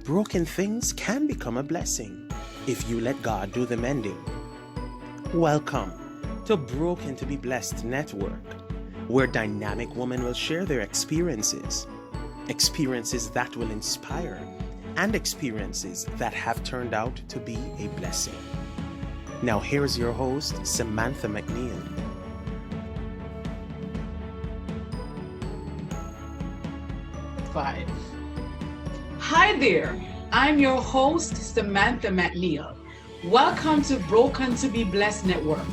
broken things can become a blessing if you let God do the mending. Welcome to Broken to be Blessed Network, where dynamic women will share their experiences that will inspire, and experiences that have turned out to be a blessing. Now here's your host, Samantha McNeil. Hi there, I'm your host, Samantha McNeil. Welcome to Broken to be Blessed Network,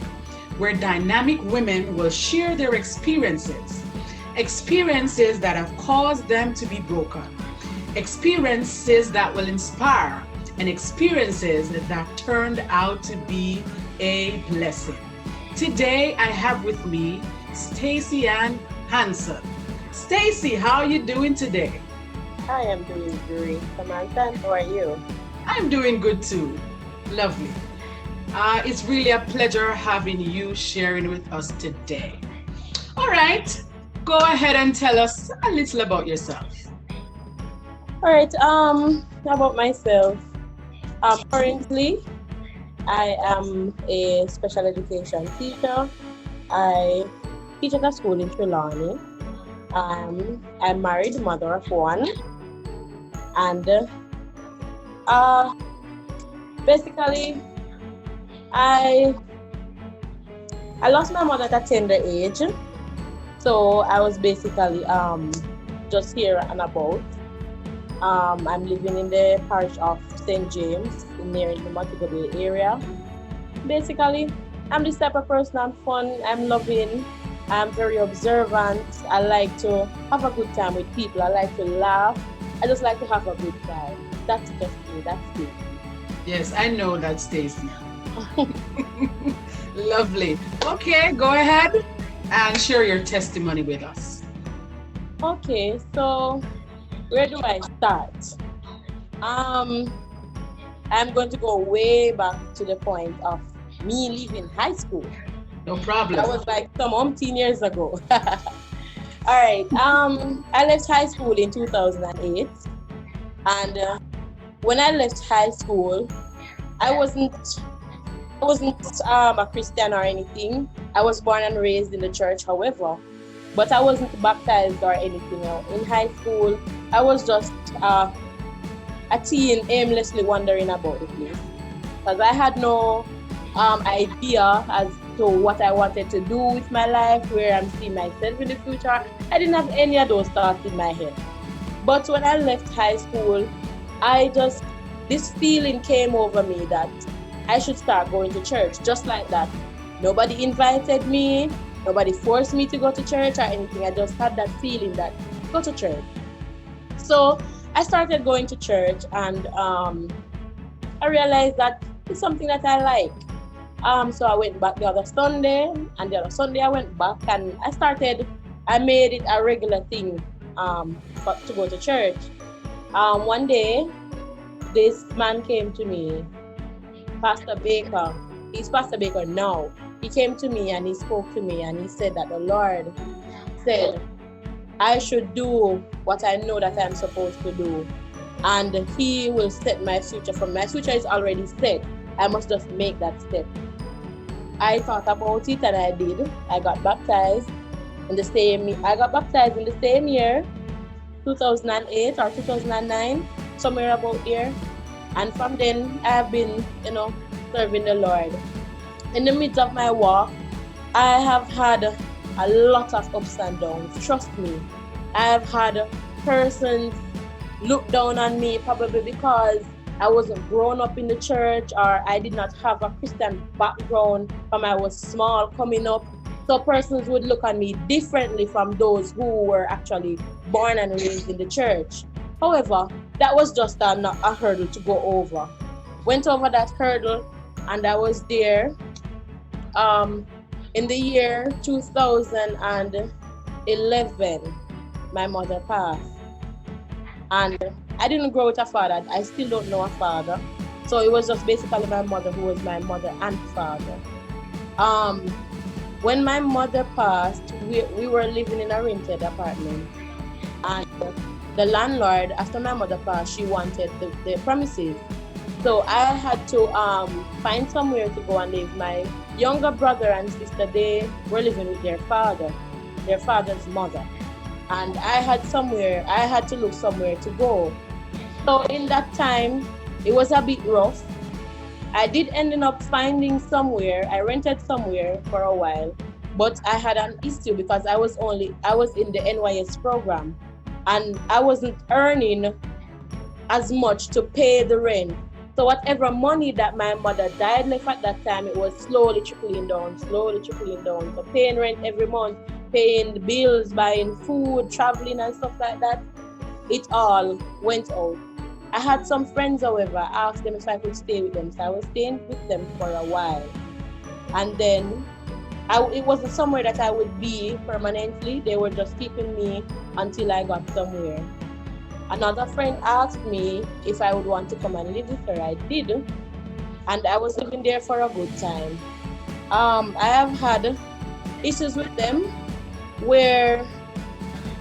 where dynamic women will share their experiences that have caused them to be broken, experiences that will inspire, and experiences that turned out to be a blessing. Today, I have with me Stacy Ann Hanson. Stacy, how are you doing today? I am doing great, Samantha. How are you? I'm doing good too. Lovely. It's really a pleasure having you sharing with us today. All right, go ahead and tell us a little about yourself. All right, about myself. Currently, I am a special education teacher. I teach at a school in Trelawney. I'm married, mother of one. And basically, I lost my mother at a tender age, so I was basically just here and about. I'm living in the parish of St. James, near the Montego Bay area. Basically, I'm this type of person. I'm fun, I'm loving, I'm very observant. I like to have a good time with people. I like to laugh. I just like to have a good time. That's just me. That's me. Yes, I know that, Stacy. Lovely. Okay, go ahead and share your testimony with us. Okay, so where do I start? I'm going to go way back to the point of me leaving high school. No problem. That was like some umpteen years ago. All right. I left high school in 2008, and when I left high school, I wasn't a Christian or anything. I was born and raised in the church, however, but I wasn't baptized or anything. In high school, I was just a teen aimlessly wandering about the place because I had no idea as to what I wanted to do with my life, where I'm seeing myself in the future. I didn't have any of those thoughts in my head. But when I left high school, this feeling came over me that I should start going to church, just like that. Nobody invited me, nobody forced me to go to church or anything. I just had that feeling that go to church. So I started going to church, and I realized that it's something that I like. So I went back the other Sunday, and the other Sunday I went back, and I made it a regular thing to go to church. One day, this man came to me, Pastor Baker. He's Pastor Baker now. He came to me and he spoke to me, and he said that the Lord said I should do what I know that I'm supposed to do, and He will set my future for me. My future is already set. I must just make that step. I thought about it, and I did. I got baptized in the same year, 2008 or 2009, somewhere about there. And from then, I have been, serving the Lord. In the midst of my walk, I have had a lot of ups and downs. Trust me, I have had persons look down on me, probably because I wasn't grown up in the church, or I did not have a Christian background from I was small coming up. So persons would look at me differently from those who were actually born and raised in the church. However, that was just a hurdle to go over. Went over that hurdle, and I was there. In the year 2011, my mother passed. And I didn't grow with a father. I still don't know a father. So it was just basically my mother who was my mother and father. When my mother passed, we were living in a rented apartment. And the landlord, after my mother passed, she wanted the premises. So I had to find somewhere to go and live. My younger brother and sister, they were living with their father's mother. And I had to look somewhere to go. So in that time, it was a bit rough. I did end up finding somewhere. I rented somewhere for a while, but I had an issue because I was in the NYS program, and I wasn't earning as much to pay the rent. So whatever money that my mother died left at that time, it was slowly trickling down. So paying rent every month, paying the bills, buying food, traveling and stuff like that, it all went out. I had some friends, however, I asked them if I could stay with them. So I was staying with them for a while. And then it wasn't somewhere that I would be permanently. They were just keeping me until I got somewhere. Another friend asked me if I would want to come and live with her. I did. And I was living there for a good time. I have had issues with them where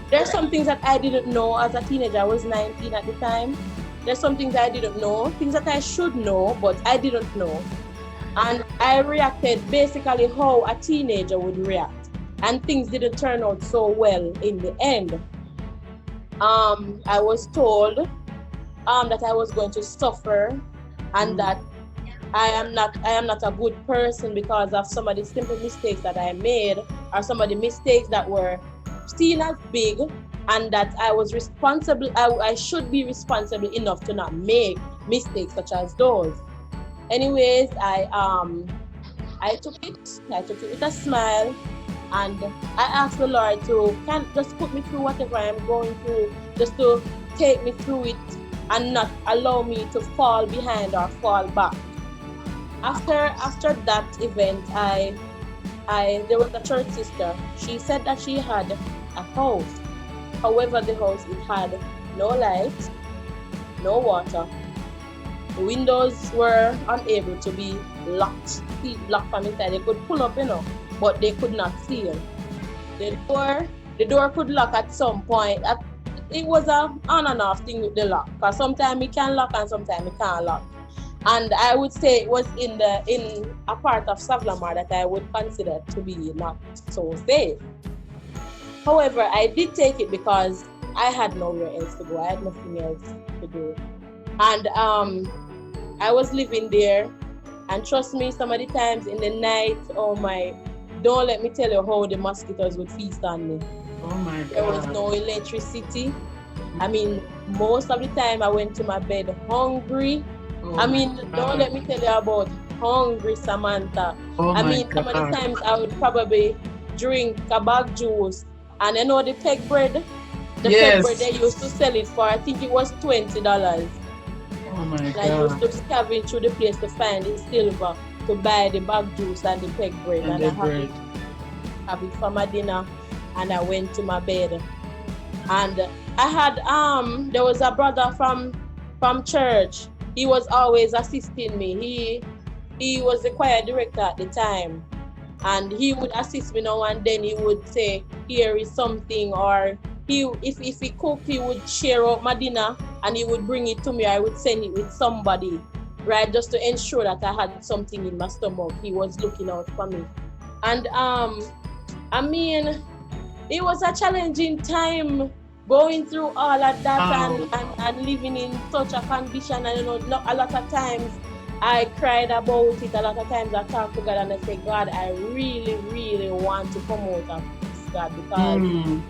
there's some things that I didn't know as a teenager. I was 19 at the time. There's some things I didn't know, things that I should know, but I didn't know. And I reacted basically how a teenager would react. And things didn't turn out so well in the end. I was told that I was going to suffer and that I am not a good person because of some of the simple mistakes that I made, or some of the mistakes that were seen as big, and that I was responsible. I should be responsible enough to not make mistakes such as those. Anyways, I took it with a smile, and I asked the Lord to just put me through whatever I am going through, just to take me through it and not allow me to fall behind or fall back. After that event, there was a church sister. She said that she had a house. However, the house, it had no light, no water. The windows were unable to be locked from inside. They could pull up, but they could not seal. The door could lock at some point. It was an on and off thing with the lock, because sometimes it can lock and sometimes it can't lock. And I would say it was in a part of Savlamar that I would consider to be not so safe. However, I did take it because I had nowhere else to go. I had nothing else to do. And I was living there, and trust me, some of the times in the night, don't let me tell you how the mosquitoes would feast on me. Oh my God. There was no electricity. I mean, most of the time I went to my bed hungry. Don't let me tell you about hungry, Samantha. Some of the times I would probably drink a bag juice. And the peg bread? Peg bread, they used to sell it for, I think it was $20. Oh my God. I used to scavenge through the place to find the silver to buy the bag juice and the peg bread. And I have it for my dinner, and I went to my bed. And I had, there was a brother from church. He was always assisting me. He was the choir director at the time. And he would assist me now and then. He would say, here is something, or if he cooked, he would share out my dinner and he would bring it to me. I would send it with somebody, right, just to ensure that I had something in my stomach. He was looking out for me. And it was a challenging time going through all of that and living in such a condition. And a lot of times I cried about it. A lot of times I talked to God and I said, God, I really, really want to come out of this, God, because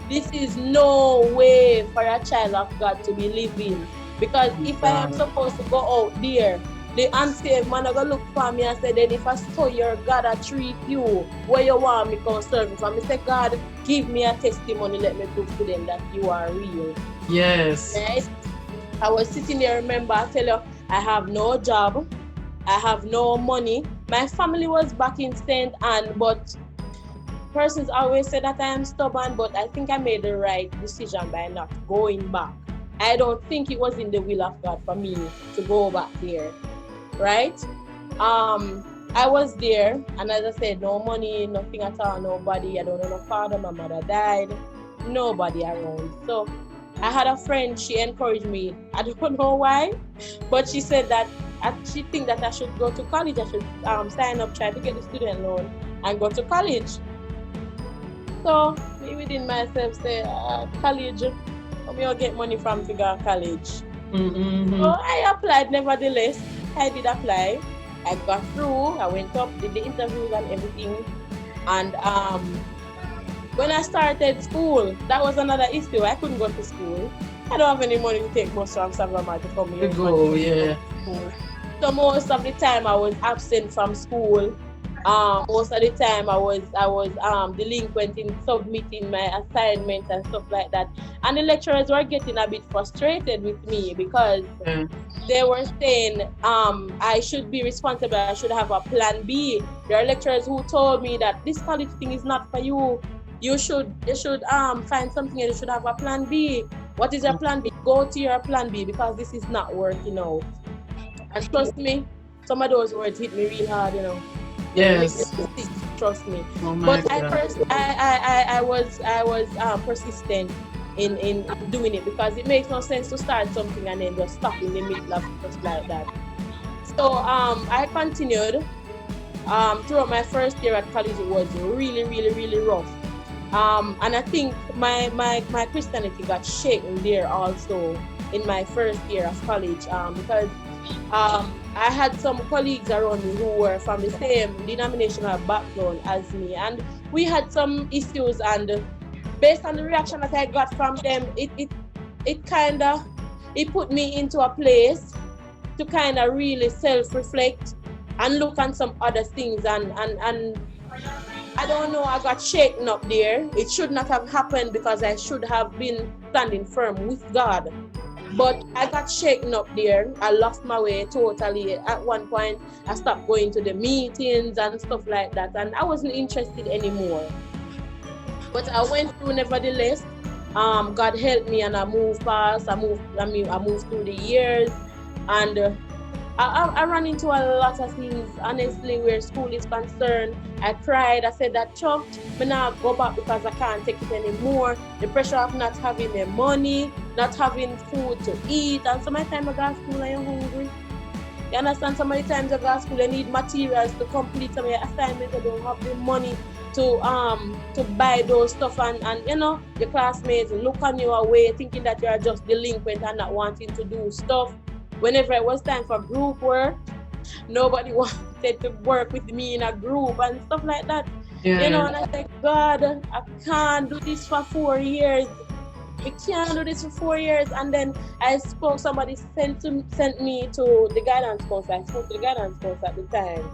this is no way for a child of God to be living. Because if I am supposed to go out there, the unsaved man are going to look for me and say, then if I saw your God, I treat you where you want me to serve. If I say, God, give me a testimony, let me prove to them that you are real. Yes. Right? I was sitting there, remember, I tell you, I have no job. I have no money. My family was back in St. Anne, but persons always say that I am stubborn, but I think I made the right decision by not going back. I don't think it was in the will of God for me to go back there, right? I was there, and as I said, no money, nothing at all, nobody. I don't know no father, my mother died, nobody around. So I had a friend, she encouraged me. I don't know why, but she said that she think that I should go to college. I should sign up, try to get the student loan and go to college. So me within myself say, college, I'll get money from to go to college. Mm-hmm. So I applied nevertheless. I did apply. I got through. I went up, did the interviews and everything. And when I started school, that was another issue. I couldn't go to school. I don't have any money to take bus from Savannah to come here. So most of the time I was absent from school. Most of the time I was delinquent in submitting my assignments and stuff like that. And the lecturers were getting a bit frustrated with me because they were saying I should be responsible. I should have a plan B. There are lecturers who told me that this college thing is not for you. You should find something and you should have a plan B. What is your plan B? Go to your plan B because this is not working out. And trust me, some of those words hit me real hard, you know. Yes. Trust me. Oh my but I was persistent in doing it because it makes no sense to start something and then just stop in the middle of just like that. So I continued. Throughout my first year at college, it was really, really, really rough. And I think my Christianity got shaken there also in my first year of college because I had some colleagues around me who were from the same denominational background as me, and we had some issues. And based on the reaction that I got from them, it put me into a place to kind of really self-reflect and look at some other things. And I don't know, I got shaken up there. It should not have happened because I should have been standing firm with God. But I got shaken up there. I lost my way totally. At one point, I stopped going to the meetings and stuff like that, and I wasn't interested anymore. But I went through nevertheless. God helped me, and I moved past. I moved through the years, and I ran into a lot of things, honestly, where school is concerned. I cried. I said that, Chuck, I'm not go back because I can't take it anymore. The pressure of not having the money, not having food to eat. And some of the time I go to school and you're hungry. You understand? Some of the times I go to school, I need materials to complete some of your assignments. I don't have the money to buy those stuff. And you know, your classmates look on you away thinking that you are just delinquent and not wanting to do stuff. Whenever it was time for group work, nobody wanted to work with me in a group and stuff like that. Yeah. You know, and I said, God, I can't do this for 4 years. I can't do this for 4 years. And then somebody sent me to the guidance counselor. I spoke to the guidance counselor at the time.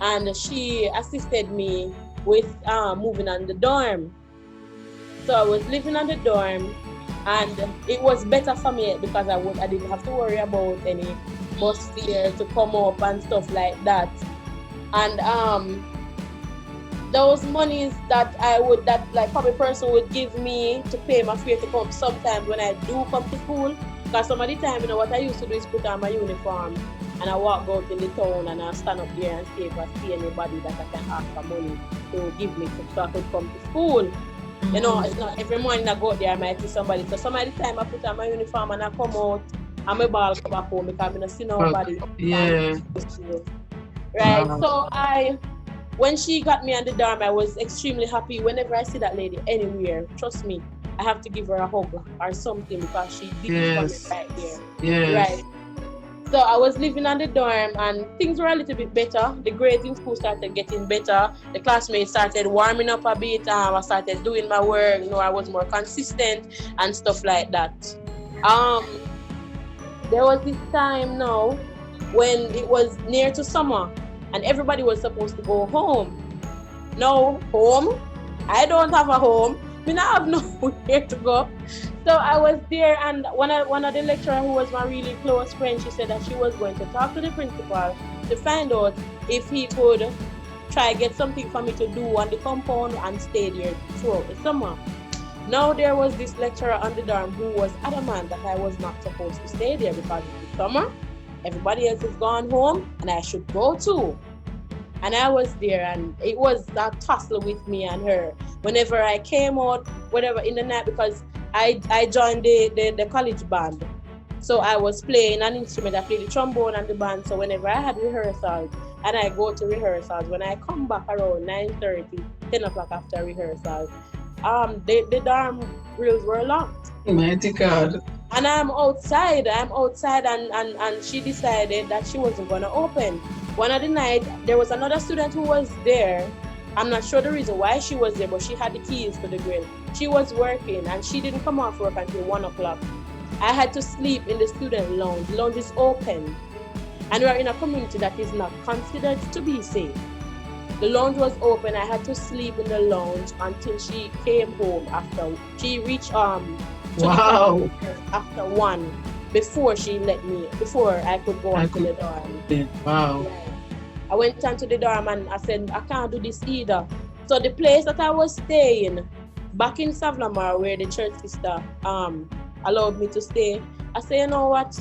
And she assisted me with moving on the dorm. So I was living on the dorm. And it was better for me because I didn't have to worry about any bus fare to come up and stuff like that. And those monies that public person would give me to pay my fare to come sometimes when I do come to school. Because some of the time, you know, what I used to do is put on my uniform and I walk out in the town and I stand up there and see if I see anybody that I can ask for money to give me so I could come to school. You know, it's not every morning I go out there, I might see somebody. So some of the time I put on my uniform and I come out and my ball come back home because I don't see nobody. Yeah. Right. So when she got me on the dorm, I was extremely happy. Whenever I see that lady anywhere, trust me, I have to give her a hug or something because she did it for me right there. Yes. Right. So I was living on the dorm and things were a little bit better. The grades in school started getting better. The classmates started warming up a bit. I started doing my work. You know, I was more consistent and stuff like that. There was this time now when it was near to summer and everybody was supposed to go home. No home. I don't have a home. I have nowhere to go. So I was there, and one of the lecturers who was my really close friend, she said that she was going to talk to the principal to find out if he could try get something for me to do on the compound and stay there throughout the summer. Now there was this lecturer on the dorm who was adamant that I was not supposed to stay there because it's the summer, everybody else has gone home, and I should go too. And I was there, and it was a tussle with me and her. Whenever I came out, whatever, in the night, because I joined the college band. So I was playing an instrument. I played the trombone and the band. So whenever I had rehearsals and I go to rehearsals, when I come back around 9:30, 10 o'clock after rehearsals, the dorm grills were locked. Mighty God. And I'm outside and she decided that she wasn't gonna open. One of the night, there was another student who was there. I'm not sure the reason why she was there, but she had the keys to the grill. She was working and she didn't come off work until 1 o'clock. I had to sleep in the student lounge. The lounge is open. And we are in a community that is not considered to be safe. The lounge was open. I had to sleep in the lounge until she came home after she reached Wow. after 1 before I could go onto the dorm. Wow. Yeah. I went onto the dorm and I said, I can't do this either. So the place that I was staying, back in Savlamar, where the church sister allowed me to stay, I said, you know what?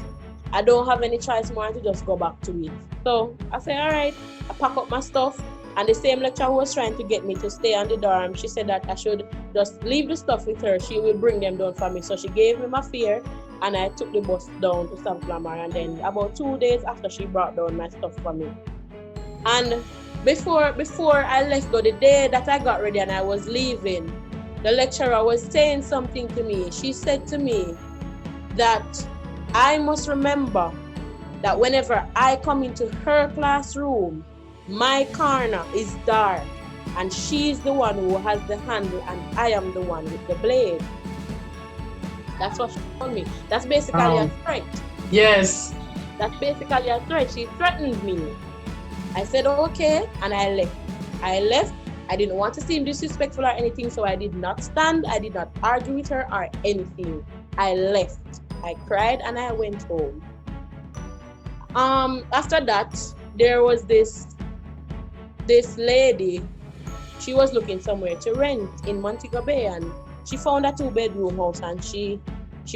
I don't have any choice more to just go back to it. So I said, all right, I pack up my stuff. And the same lecturer who was trying to get me to stay on the dorm, she said that I should just leave the stuff with her. She will bring them down for me. So she gave me my fare and I took the bus down to St. Flamar. And then about 2 days after, she brought down my stuff for me. And before I left, though, the day that I got ready and I was leaving, the lecturer was saying something to me. She said to me that I must remember that whenever I come into her classroom, my corner is dark and she's the one who has the handle and I am the one with the blade. That's what she told me. That's basically a threat. Yes. That's basically a threat. She threatened me. I said, okay, and I left. I didn't want to seem disrespectful or anything, so I did not stand. I did not argue with her or anything. I left. I cried and I went home. After that, there was this lady. She was looking somewhere to rent in Montego Bay, and she found a 2-bedroom house, and she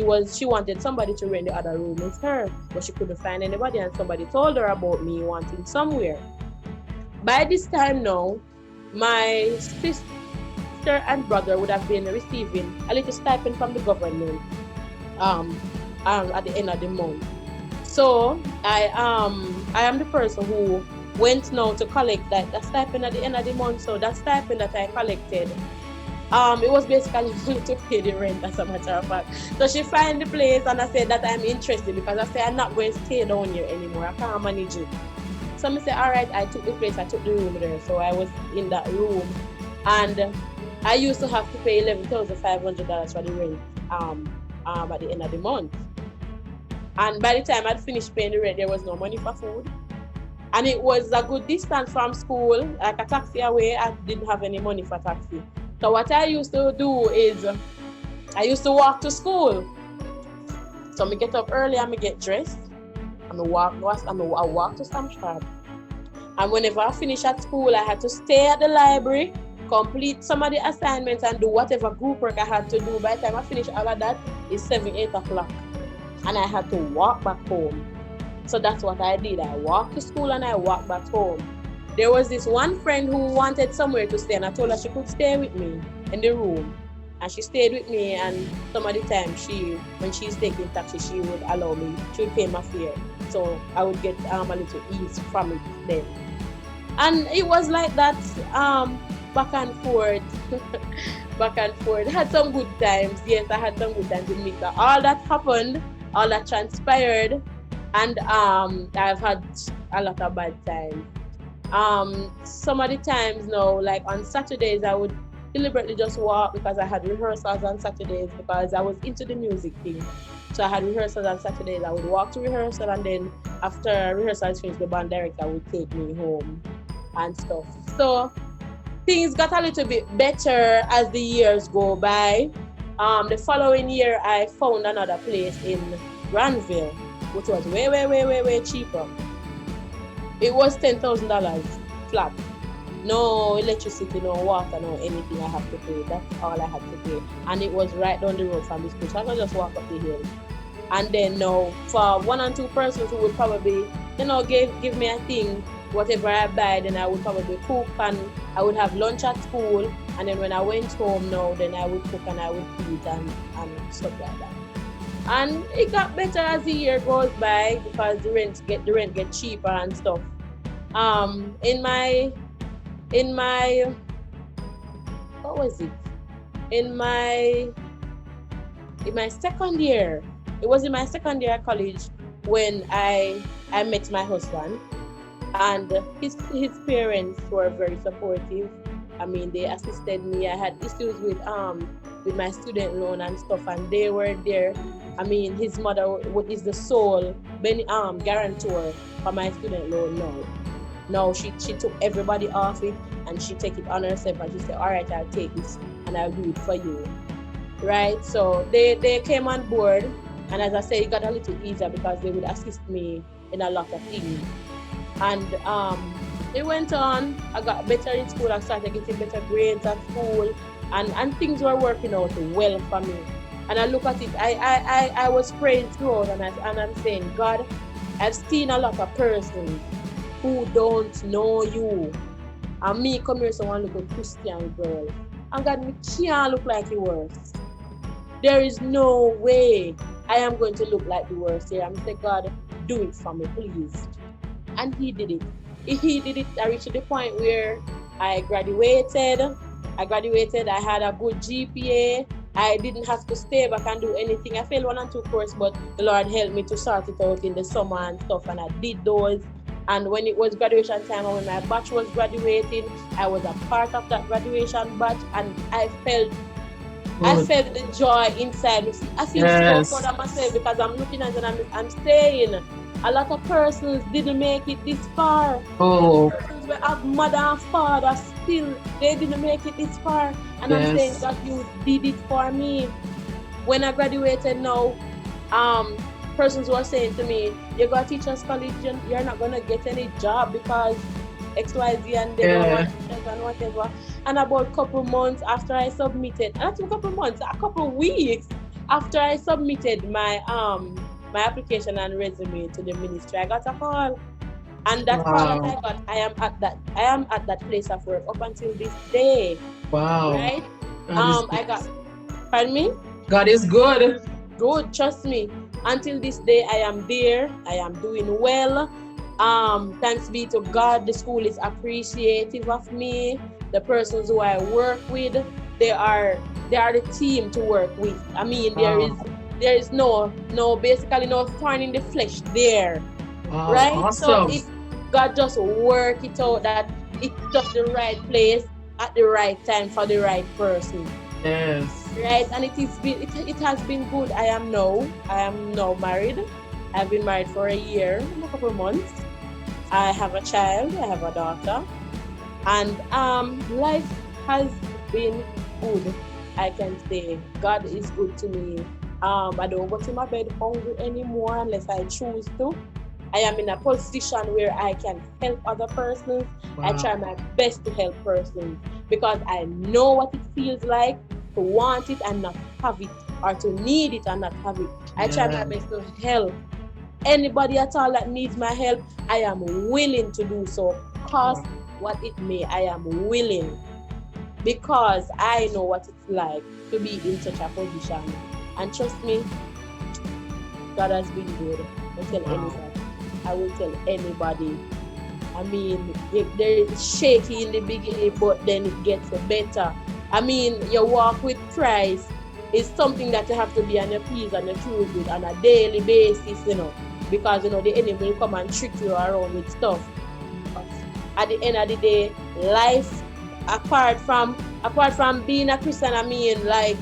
wanted somebody to rent the other room with her, but she couldn't find anybody, and somebody told her about me wanting somewhere. By this time now, my sister and brother would have been receiving a little stipend from the government at the end of the month. So I am the person who went now to collect that stipend at the end of the month. So that stipend that I collected, it was basically to pay the rent, as a matter of fact. So she found the place and I said that I'm interested, because I said I'm not going to stay down here anymore. I can't manage it. So I said, all right, I took the place, I took the room there. So I was in that room and I used to have to pay $11,500 for the rent at the end of the month. And by the time I'd finished paying the rent, there was no money for food. And it was a good distance from school, like a taxi away. I didn't have any money for taxi. So what I used to do is, I used to walk to school. So I get up early and I get dressed. And I walk to some shop. And whenever I finish at school, I had to stay at the library, complete some of the assignments and do whatever group work I had to do. By the time I finish all of that, it's 7, 8 o'clock. And I had to walk back home. So that's what I did. I walked to school and I walked back home. There was this one friend who wanted somewhere to stay, and I told her she could stay with me in the room. And she stayed with me, and some of the time when she's taking taxi, she would allow me, she would pay my fare. So I would get a little ease from it then. And it was like that, back and forth, back and forth. I had some good times. Yes, I had some good times in Mika. All that happened, all that transpired, and I've had a lot of bad times. Some of the times now, like on Saturdays, I would deliberately just walk because I had rehearsals on Saturdays because I was into the music thing. So I had rehearsals on Saturdays. I would walk to rehearsal, and then after rehearsals finished, the band director would take me home and stuff. So things got a little bit better as the years go by. The following year, I found another place in Granville, which was way cheaper. It was $10,000 flat. No electricity, no water, no anything I have to pay. That's all I had to pay. And it was right down the road from the school. So I could just walk up the hill. And then now, for 1 or 2 persons who would probably, give me a thing, whatever I buy, then I would probably cook, and I would have lunch at school. And then when I went home now, then I would cook and I would eat and stuff like that. And it got better as the year goes by because the rent get cheaper and stuff. In my what was it? In my second year, it was in my second year at college when I met my husband, and his parents were very supportive. I mean, they assisted me. I had issues with my student loan and stuff, and they were there. I mean, his mother is the sole guarantor for my student loan now. Now she took everybody off it and she take it on herself, and she said, all right, I'll take this and I'll do it for you. Right? So they came on board, and as I said, it got a little easier because they would assist me in a lot of things. And it went on. I got better in school. I started getting better grades at school, and things were working out well for me. And I look at it, I was praying throughout, and I'm saying, God, I've seen a lot of persons who don't know you. And me come here, someone look a Christian girl. And God, me can't look like the worst. There is no way I am going to look like the worst here. I'm saying, God, do it for me, please. And he did it. He did it. I reached the point where I graduated. I had a good GPA. I didn't have to stay back and do anything. I failed 1 and 2 courses, but the Lord helped me to sort it out in the summer and stuff, and I did those. And when it was graduation time, and when my batch was graduating, I was a part of that graduation batch, and I felt the joy inside me. I feel so proud of myself because I'm looking at it and I'm saying, a lot of persons didn't make it this far. Oh. Persons were have mother and father still, they didn't make it this far. And I'm saying that you did it for me. When I graduated now, persons were saying to me, you got teachers college, you're not gonna get any job because XYZ and they and whatever. And about a couple months after I submitted, a couple weeks after I submitted my application and resume to the ministry, I got a call. And that call that I got, I am at that place of work up until this day. Wow. Right? Pardon me? God is good. Good, trust me. Until this day, I am there. I am doing well. Thanks be to God, the school is appreciative of me. The persons who I work with, they are the team to work with. I mean, there is no basically no thorn in the flesh there. Wow, right? Awesome. So God just work it out that it's just the right place at the right time for the right person. Yes. Right, and it has been good. I am now married. I've been married for a year and a couple of months. I have a child. I have a daughter, and life has been good. I can say God is good to me. I don't go to my bed hungry anymore unless I choose to. I am in a position where I can help other persons. Wow. I try my best to help persons because I know what it feels like to want it and not have it, or to need it and not have it. I try my best to help anybody at all that needs my help. I am willing to do so, cost what it may. I am willing because I know what it's like to be in such a position. And trust me, God has been good. I will tell anybody. I mean, it's shaky in the beginning, but then it gets better. I mean, your walk with Christ is something that you have to be on your P's and your Q's with on a daily basis, because, the enemy will come and trick you around with stuff. At the end of the day, life, apart from being a Christian, I mean, like,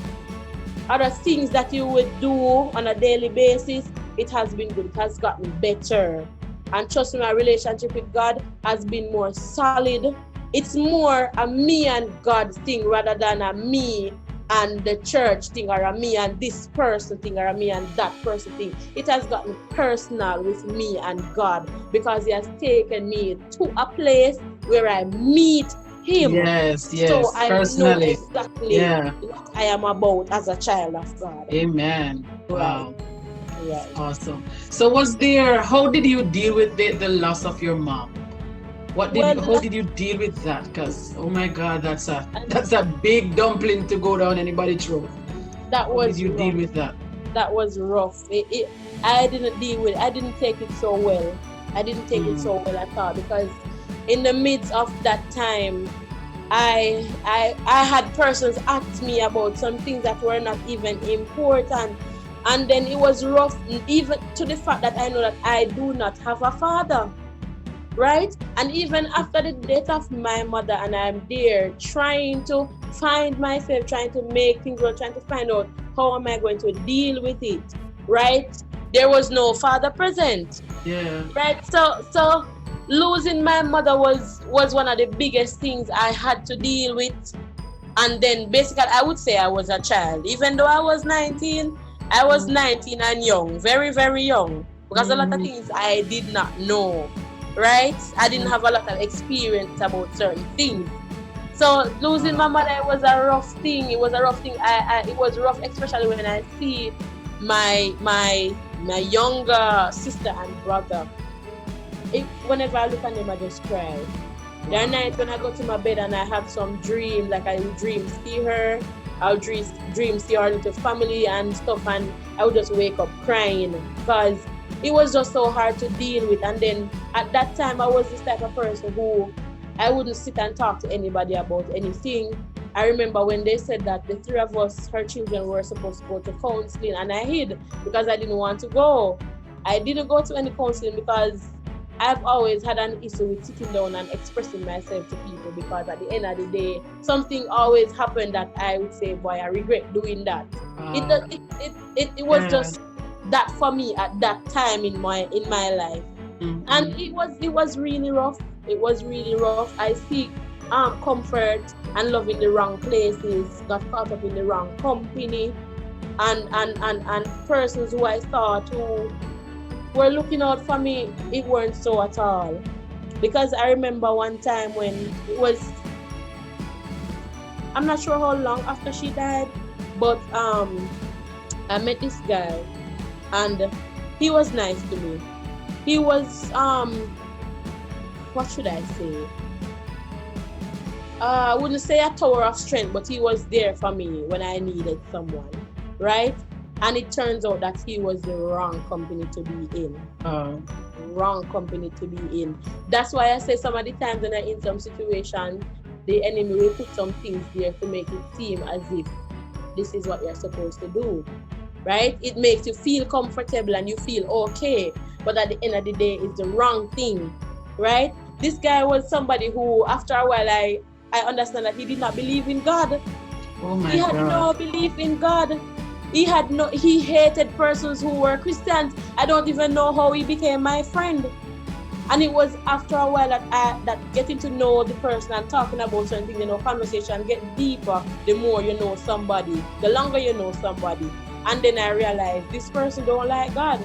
other things that you would do on a daily basis, it has been good. It has gotten better. And trust me, my relationship with God has been more solid. It's more a me and God thing rather than a me and the church thing, or a me and this person thing, or a me and that person thing. It has gotten personal with me and God because He has taken me to a place where I meet Him. Yes. So I personally know exactly what I am about as a child of God. Amen. Wow. Right. Awesome. So how did you deal with the loss of your mom? How did you deal with that? Because oh my God, that's a big dumpling to go down anybody's throat. How did you deal with that? That was rough. I didn't deal with it. I didn't take it so well. I didn't take it so well at all, because in the midst of that time, I had persons ask me about some things that were not even important. And then it was rough, even to the fact that I know that I do not have a father, right? And even after the death of my mother, and I'm there trying to find myself, trying to make things work, trying to find out how am I going to deal with it, right? There was no father present. Yeah. Right. So losing my mother was one of the biggest things I had to deal with. And then basically I would say I was a child. Even though I was 19, I was 19 and young, very, very young. Because a lot of things I did not know. Right? I didn't have a lot of experience about certain things. So losing my mother was a rough thing. It was a rough thing. It was rough, especially when I see my younger sister and brother. Whenever I look at them, I just cry. There are nights when I go to my bed and I have some dream, like I would dream see her, I would dream see our little family and stuff, and I would just wake up crying because it was just so hard to deal with. And then at that time, I was this type of person who I wouldn't sit and talk to anybody about anything. I remember when they said that the three of us, her children, were supposed to go to counseling, and I hid because I didn't want to go. I didn't go to any counseling because I've always had an issue with sitting down and expressing myself to people, because at the end of the day, something always happened that I would say, boy, I regret doing that. It was just that for me at that time in my life. And it was really rough. It was really rough. I seek comfort and love in the wrong places, got caught up in the wrong company, and persons who I thought who were looking out for me, it weren't so at all. Because I remember one time when it was, I'm not sure how long after she died, but I met this guy and he was nice to me. He was what should I say? I wouldn't say a tower of strength, but he was there for me when I needed someone, right? And it turns out that he was the wrong company to be in. Wrong company to be in. That's why I say some of the times when I'm in some situation, the enemy will put some things there to make it seem as if this is what you're supposed to do, right? It makes you feel comfortable and you feel okay, but at the end of the day, it's the wrong thing, right? This guy was somebody who, after a while, I understand that he did not believe in God. Oh my God. He had no belief in God. He hated persons who were Christians. I don't even know how he became my friend. And it was after a while that getting to know the person and talking about certain things, conversation get deeper the more you know somebody, the longer you know somebody. And then I realized this person don't like God.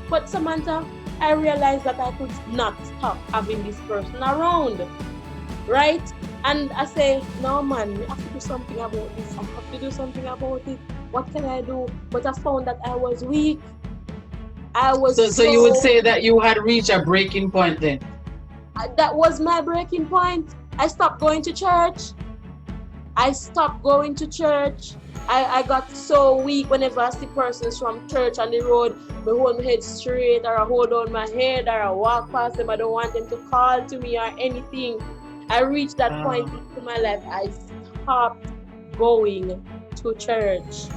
But Samantha, I realized that I could not stop having this person around, right? And I say, no man, we have to do something about this. I have to do something about it. What can I do? But I found that I was weak. So you would say that you had reached a breaking point then? That was my breaking point. I stopped going to church. I got so weak whenever I see persons from church on the road. I hold my head straight, or I hold on my head, or I walk past them. I don't want them to call to me or anything. I reached that point in my life. I stopped going to church.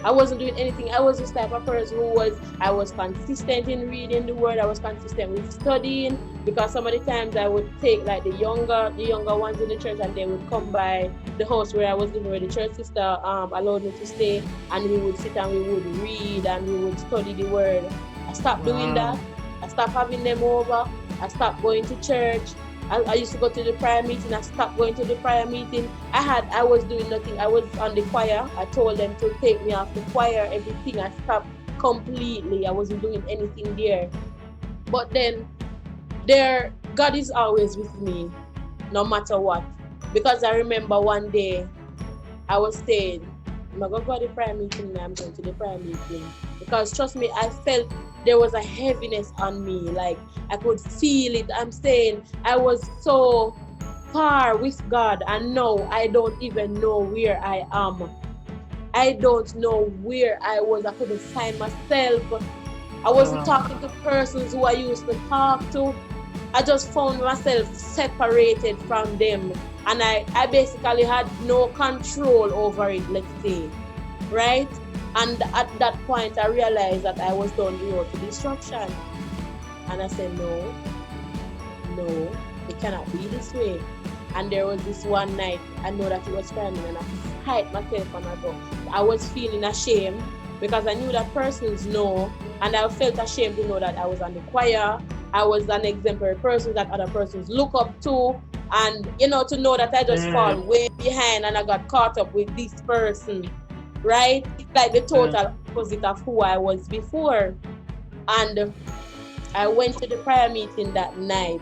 I wasn't doing anything. I was this type of person I was consistent in reading the word. I was consistent with studying, because some of the times I would take like the younger ones in the church, and they would come by the house where I was living, where the church sister allowed me to stay, and we would sit and we would read and we would study the word. I stopped doing that. I stopped having them over. I stopped going to church. I used to go to the prayer meeting. I stopped going to the prayer meeting. I was doing nothing. I was on the choir. I told them to take me off the choir, everything. I stopped completely. I wasn't doing anything there. But then God is always with me, no matter what. Because I remember one day I was saying, I'm going to go to the prayer meeting, and I'm going to the prayer meeting. The because trust me, I felt there was a heaviness on me. Like I could feel it. I'm saying I was so far with God, and now I don't even know where I am. I don't know where I was. I couldn't find myself. I wasn't talking to persons who I used to talk to. I just found myself separated from them. And I basically had no control over it, let's say. Right? And at that point, I realized that I was down the road to destruction. And I said, no, it cannot be this way. And there was this one night, I know that it was coming, and I hid myself on a door. I was feeling ashamed because I knew that persons know, and I felt ashamed to know that I was on the choir. I was an exemplary person that other persons look up to, and to know that I just fall way behind and I got caught up with this person, right? It's like the total opposite of who I was before. And I went to the prayer meeting that night.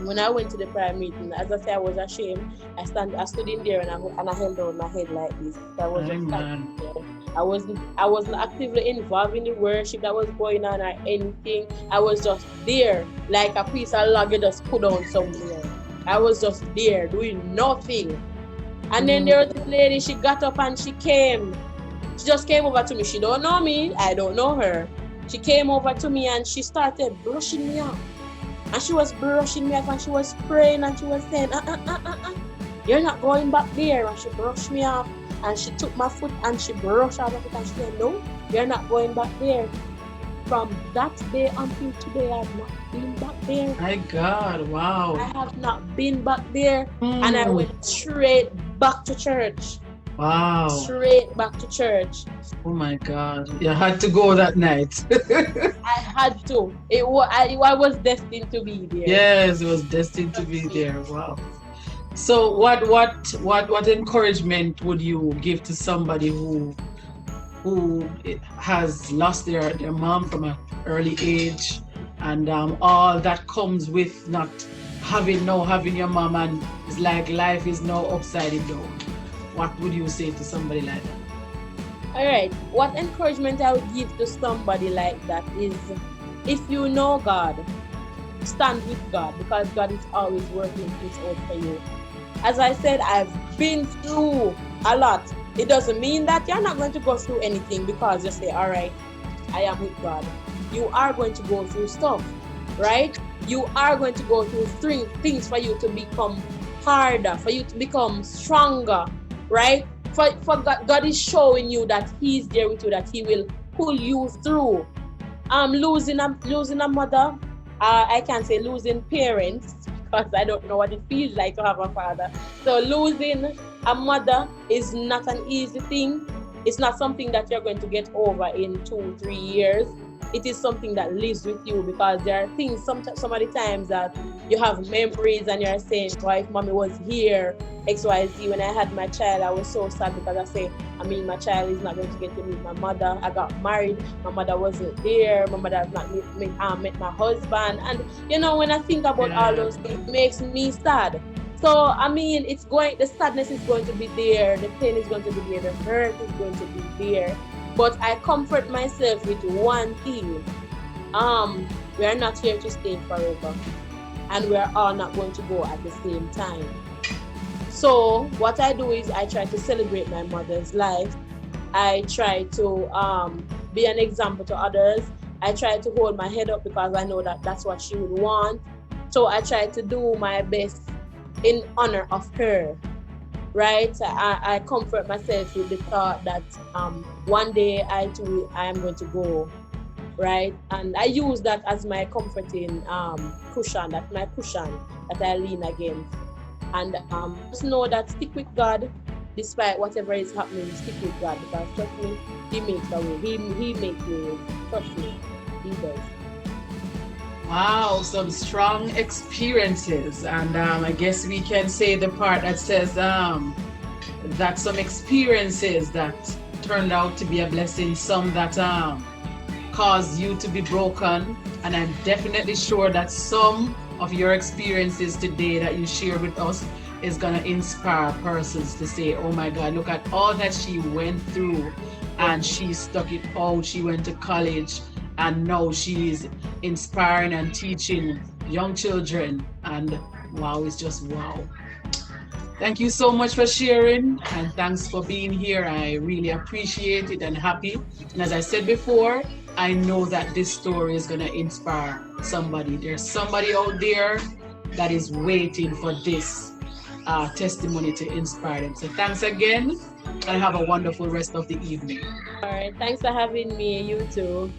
When I went to the prayer meeting, as I said, I was ashamed. I stood in there and I held down my head like this. I was just standing there. I wasn't actively involved in the worship that was going on or anything. I was just there, like a piece of log you just put on somewhere. I was just there doing nothing. And then there was this lady. She got up and she came. She just came over to me. She don't know me. I don't know her. She came over to me and she started brushing me off. And she was brushing me off and she was praying and she was saying, you're not going back there. And she brushed me off and she took my foot and she brushed out of it and she said, no, you're not going back there. From that day until today, I have not been back there. My God, wow. I have not been back there. And I went straight back to church. Wow. Straight back to church. Oh my God. You had to go that night. I had to. I was destined to be there. Yes, it was destined to be there. Wow. So what encouragement would you give to somebody who has lost their mom from an early age, and all that comes with not having your mom, and it's like life is now upside down? What would you say to somebody like that? All right. What encouragement I would give to somebody like that is, if you know God, stand with God, because God is always working things out for you. As I said, I've been through a lot. It doesn't mean that you're not going to go through anything because you say, all right, I am with God. You are going to go through stuff, right? You are going to go through things for you to become harder, for you to become stronger, right? For God is showing you that He's there with you, that He will pull you through. Losing a mother, I can't say losing parents, because I don't know what it feels like to have a father. So losing a mother is not an easy thing. It's not something that you're going to get over in 2-3 years. It is something that lives with you, because there are things some of the times that you have memories and you're saying, why if mommy was here, XYZ. When I had my child, I was so sad because my child is not going to get to meet my mother. I got married, my mother wasn't there, my mother has not met my husband. And when I think about all those things, it makes me sad. So the sadness is going to be there, the pain is going to be there, the hurt is going to be there. But I comfort myself with one thing. We are not here to stay forever. And we are all not going to go at the same time. So what I do is I try to celebrate my mother's life. I try to be an example to others. I try to hold my head up because I know that that's what she would want. So I try to do my best in honor of her. Right? I comfort myself with the thought that one day I am going to go, right? And I use that as my comforting cushion, that's my cushion that I lean against. And just know that stick with God, despite whatever is happening, stick with God, because trust me, He makes a way. He makes ways. Trust me, He does. Wow, some strong experiences. And I guess we can say the part that says that some experiences that turned out to be a blessing, some that caused you to be broken. And I'm definitely sure that some of your experiences today that you share with us is going to inspire persons to say, oh my God, look at all that she went through. and she stuck it out. She went to college, and now she's inspiring and teaching young children. And wow, it's just wow. Thank you so much for sharing, and thanks for being here. I really appreciate it and happy. And as I said before, I know that this story is going to inspire somebody. There's somebody out there that is waiting for this testimony to inspire them. So thanks again, and have a wonderful rest of the evening. All right, thanks for having me. You too.